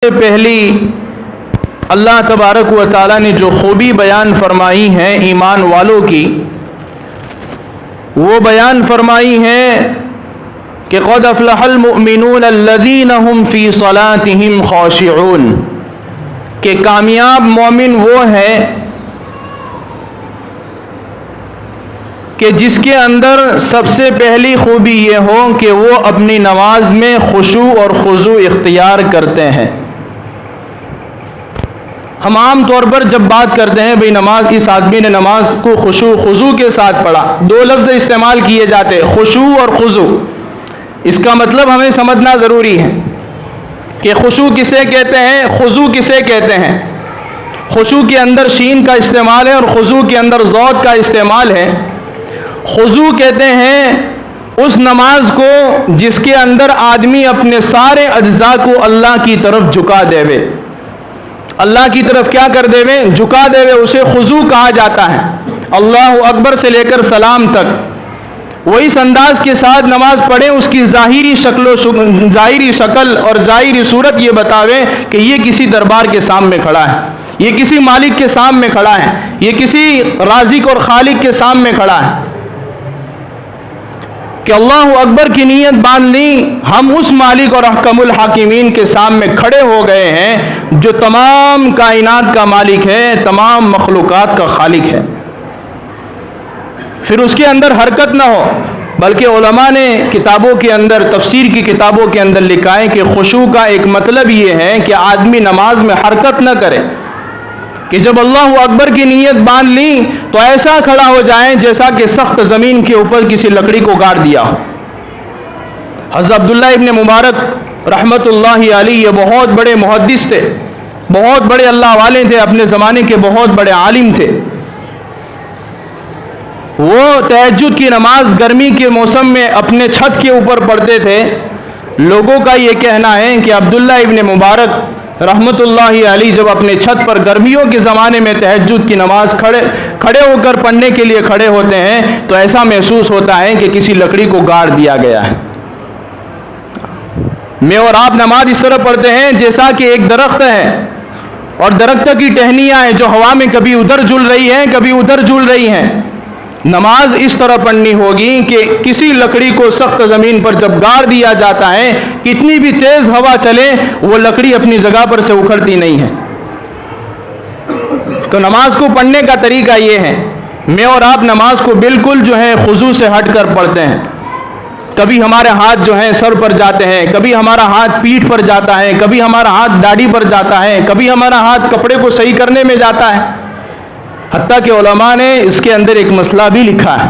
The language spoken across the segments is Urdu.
سے پہلی اللہ تبارک و تعالیٰ نے جو خوبی بیان فرمائی ہیں ایمان والوں کی، وہ بیان فرمائی ہیں کہ قد افلح المؤمنون الذین هم فی صلاتهم خاشعون، کہ کامیاب مومن وہ ہے کہ جس کے اندر سب سے پہلی خوبی یہ ہو کہ وہ اپنی نماز میں خشوع اور خضوع اختیار کرتے ہیں۔ ہم عام طور پر جب بات کرتے ہیں بھئی نماز، اس آدمی نے نماز کو خشوع خضوع کے ساتھ پڑھا، دو لفظ استعمال کیے جاتے، خشوع اور خضوع۔ اس کا مطلب ہمیں سمجھنا ضروری ہے کہ خشوع کسے کہتے ہیں، خضوع کسے کہتے ہیں۔ خشوع کے اندر شین کا استعمال ہے اور خضوع کے اندر ضاد کا استعمال ہے۔ خضوع کہتے ہیں اس نماز کو جس کے اندر آدمی اپنے سارے اجزاء کو اللہ کی طرف جھکا دے، اللہ کی طرف کیا کر دے، جھکا دے، اسے خضوع کہا جاتا ہے۔ اللہ اکبر سے لے کر سلام تک وہ اس انداز کے ساتھ نماز پڑھیں، اس کی ظاہری شکل اور ظاہری صورت یہ بتاوے کہ یہ کسی دربار کے سامنے کھڑا ہے، یہ کسی مالک کے سامنے کھڑا ہے، یہ کسی رازق اور خالق کے سامنے کھڑا ہے، کہ اللہ اکبر کی نیت باندھ لی، ہم اس مالک اور احکم الحاکمین کے سامنے کھڑے ہو گئے ہیں جو تمام کائنات کا مالک ہے، تمام مخلوقات کا خالق ہے۔ پھر اس کے اندر حرکت نہ ہو، بلکہ علماء نے کتابوں کے اندر، تفسیر کی کتابوں کے اندر لکھا ہے کہ خشوع کا ایک مطلب یہ ہے کہ آدمی نماز میں حرکت نہ کرے، کہ جب اللہ اکبر کی نیت باندھ لی تو ایسا کھڑا ہو جائیں جیسا کہ سخت زمین کے اوپر کسی لکڑی کو گاڑ دیا ہو۔ حضرت عبداللہ ابن مبارک رحمت اللہ علیہ یہ بہت بڑے محدث تھے، بہت بڑے اللہ والے تھے، اپنے زمانے کے بہت بڑے عالم تھے۔ وہ تہجد کی نماز گرمی کے موسم میں اپنے چھت کے اوپر پڑھتے تھے۔ لوگوں کا یہ کہنا ہے کہ عبداللہ ابن مبارک رحمت اللہ علیہ جب اپنے چھت پر گرمیوں کے زمانے میں تہجد کی نماز کھڑے ہو کر پڑھنے کے لیے کھڑے ہوتے ہیں تو ایسا محسوس ہوتا ہے کہ کسی لکڑی کو گاڑ دیا گیا ہے۔ میں اور آپ نماز اس طرح پڑھتے ہیں جیسا کہ ایک درخت ہے اور درخت کی ٹہنیاں ہیں جو ہوا میں کبھی ادھر جھول رہی ہیں، کبھی ادھر جھول رہی ہیں۔ نماز اس طرح پڑھنی ہوگی کہ کسی لکڑی کو سخت زمین پر جب گاڑ دیا جاتا ہے، کتنی بھی تیز ہوا چلے وہ لکڑی اپنی جگہ پر سے اکھڑتی نہیں ہے۔ تو نماز کو پڑھنے کا طریقہ یہ ہے، میں اور آپ نماز کو بالکل خضوع سے ہٹ کر پڑھتے ہیں۔ کبھی ہمارے ہاتھ سر پر جاتے ہیں، کبھی ہمارا ہاتھ پیٹھ پر جاتا ہے، کبھی ہمارا ہاتھ داڑھی پر جاتا ہے، کبھی ہمارا ہاتھ کپڑے کو صحیح کرنے میں جاتا ہے۔ حتیٰ کہ علماء نے اس کے اندر ایک مسئلہ بھی لکھا ہے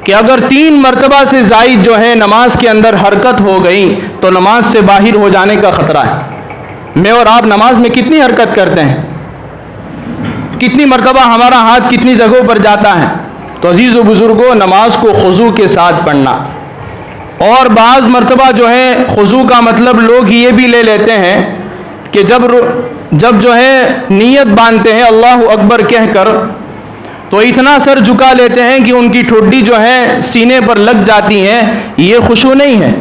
کہ اگر 3 مرتبہ سے زائد نماز کے اندر حرکت ہو گئی تو نماز سے باہر ہو جانے کا خطرہ ہے۔ میں اور آپ نماز میں کتنی حرکت کرتے ہیں، کتنی مرتبہ ہمارا ہاتھ کتنی جگہوں پر جاتا ہے۔ تو عزیز و بزرگوں، نماز کو خضوع کے ساتھ پڑھنا، اور بعض مرتبہ خضوع کا مطلب لوگ یہ بھی لے لیتے ہیں کہ جب نیت باندھتے ہیں اللہ اکبر کہہ کر تو اتنا سر جھکا لیتے ہیں کہ ان کی ٹھوڈی سینے پر لگ جاتی ہیں۔ یہ خشوع نہیں ہے،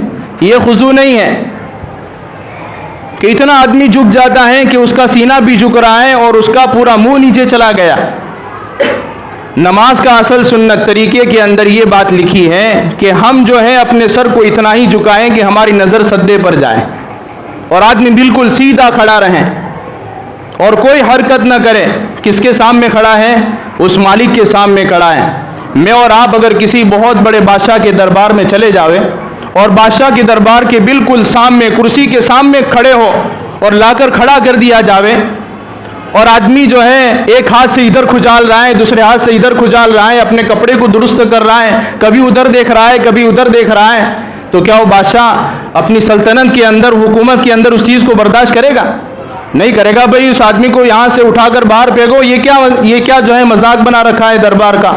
یہ خضوع نہیں ہے کہ اتنا آدمی جھک جاتا ہے کہ اس کا سینہ بھی جھک رہا ہے اور اس کا پورا منہ نیچے چلا گیا۔ نماز کا اصل سنت طریقے کے اندر یہ بات لکھی ہے کہ ہم اپنے سر کو اتنا ہی جھکائیں کہ ہماری نظر سجدے پر جائے اور آدمی بالکل سیدھا کھڑا رہے اور کوئی حرکت نہ کرے۔ کس کے سامنے کھڑا ہے؟ اس مالک کے سامنے کھڑا ہے۔ میں اور آپ اگر کسی بہت بڑے بادشاہ کے دربار میں چلے جاوے اور بادشاہ کے دربار کے بالکل سامنے، کرسی کے سامنے کھڑے ہو اور لا کر کھڑا کر دیا جاوے، اور آدمی ایک ہاتھ سے ادھر کھجال رہا ہے، دوسرے ہاتھ سے ادھر کھجال رہا ہے، اپنے کپڑے کو درست کر رہا ہے، کبھی ادھر دیکھ رہا ہے، کبھی ادھر دیکھ رہا ہے، تو کیا وہ بادشاہ اپنی سلطنت کے اندر، حکومت کے اندر اس چیز کو برداشت کرے گا؟ نہیں کرے گا۔ بھئی اس آدمی کو یہاں سے اٹھا کر باہر پھینکو، یہ کیا مذاق بنا رکھا ہے دربار کا،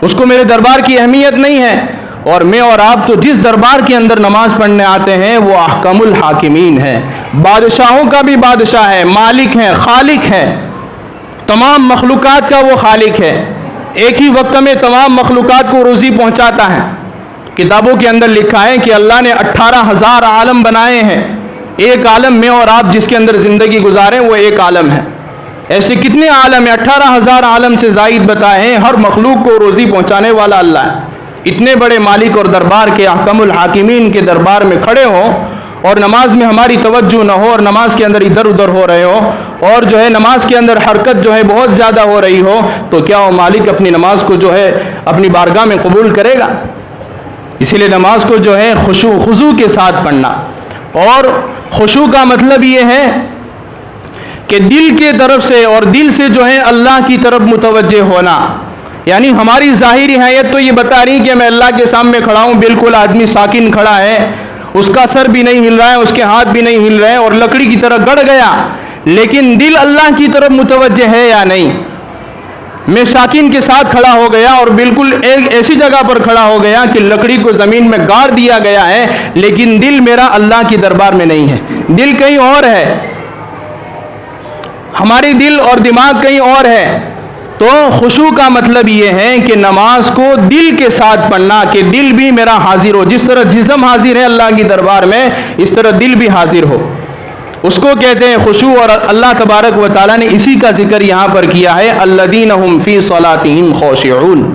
اس کو میرے دربار کی اہمیت نہیں ہے۔ اور میں اور آپ تو جس دربار کے اندر نماز پڑھنے آتے ہیں وہ احکم الحاکمین ہے، بادشاہوں کا بھی بادشاہ ہے، مالک ہے، خالق ہے، تمام مخلوقات کا وہ خالق ہے، ایک ہی وقت میں تمام مخلوقات کو روزی پہنچاتا ہے۔ کتابوں کے اندر لکھا ہے کہ اللہ نے 18,000 عالم بنائے ہیں، ایک عالم میں اور آپ جس کے اندر زندگی گزاریں وہ ایک عالم ہے. ایسے کتنے عالم ہیں؟ 18,000 عالم سے زائد بتائے ہیں. ہر مخلوق کو روزی پہنچانے والا اللہ ہے. اتنے بڑے مالک اور دربار کے احکم الحاکمین کے دربار میں کھڑے ہوں اور نماز میں ہماری توجہ نہ ہو اور نماز کے اندر ادھر ادھر ہو رہے ہو اور جو ہے نماز کے اندر حرکت جو ہے بہت زیادہ ہو رہی ہو, تو کیا وہ مالک اپنی نماز کو جو ہے اپنی بارگاہ میں قبول کرے گا؟ اسی لیے نماز کو جو ہے خضوع کے ساتھ پڑھنا. اور خشوع کا مطلب یہ ہے کہ دل کے طرف سے اور دل سے جو ہے اللہ کی طرف متوجہ ہونا. یعنی ہماری ظاہری حیت تو یہ بتا رہی کہ میں اللہ کے سامنے کھڑا ہوں, بالکل آدمی ساکن کھڑا ہے, اس کا سر بھی نہیں ہل رہا ہے, اس کے ہاتھ بھی نہیں ہل رہے ہیں اور لکڑی کی طرح گڑ گیا, لیکن دل اللہ کی طرف متوجہ ہے یا نہیں؟ میں ساکن کے ساتھ کھڑا ہو گیا اور بالکل ایک ایسی جگہ پر کھڑا ہو گیا کہ لکڑی کو زمین میں گاڑ دیا گیا ہے, لیکن دل میرا اللہ کی دربار میں نہیں ہے, دل کہیں اور ہے, ہماری دل اور دماغ کہیں اور ہے. تو خشوع کا مطلب یہ ہے کہ نماز کو دل کے ساتھ پڑھنا, کہ دل بھی میرا حاضر ہو. جس طرح جسم حاضر ہے اللہ کی دربار میں, اس طرح دل بھی حاضر ہو. اس کو کہتے ہیں خشوع. اور اللہ تبارک و تعالیٰ نے اسی کا ذکر یہاں پر کیا ہے, الذین هم فی صلاتہم خاشعون,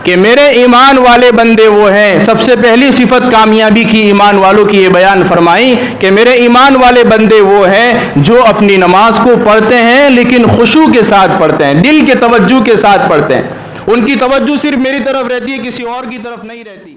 کہ میرے ایمان والے بندے وہ ہیں. سب سے پہلی صفت کامیابی کی ایمان والوں کی یہ بیان فرمائی کہ میرے ایمان والے بندے وہ ہیں جو اپنی نماز کو پڑھتے ہیں لیکن خشوع کے ساتھ پڑھتے ہیں, دل کے توجہ کے ساتھ پڑھتے ہیں. ان کی توجہ صرف میری طرف رہتی ہے, کسی اور کی طرف نہیں رہتی.